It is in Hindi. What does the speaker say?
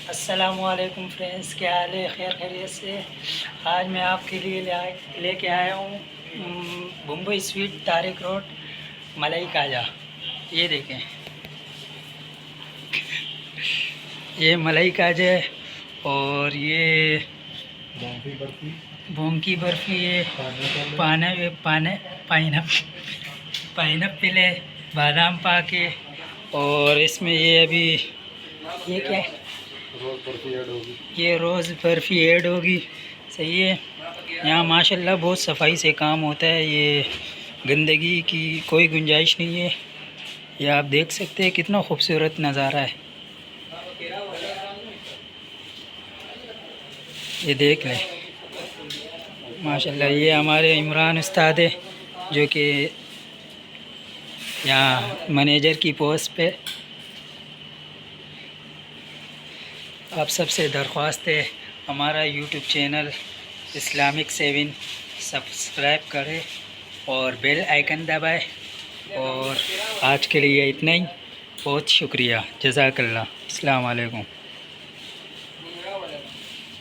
अस्सलामुअलैकुम फ्रेंड्स, क्या हाल है? खैर खैरियत से। आज मैं आपके लिए लेके आया हूँ मुंबई स्वीट तारिक रोड मलाई काजा। ये देखें, ये मलाई काजा है और ये बोम की बर्फ़ी है। पाइनएप्पल है, बादाम पाक है और इसमें ये अभी ये क्या है, ये रोज़ बर्फ़ी ऐड होगी। सही है। यहाँ माशाल्लाह बहुत सफाई से काम होता है, ये गंदगी की कोई गुंजाइश नहीं है। ये आप देख सकते हैं कितना खूबसूरत नज़ारा है। ये देख लें माशाल्लाह। ये हमारे इमरान उस्ताद है जो कि यहाँ मैनेजर की पोस्ट पे। आप सबसे दरख्वास्त है हमारा यूट्यूब चैनल इस्लामिक 7 सब्सक्राइब करें और बेल आइकन दबाएं। और आज के लिए इतना ही। बहुत शुक्रिया, जज़ाकल्लाह। अस्सलाम वालेकुम।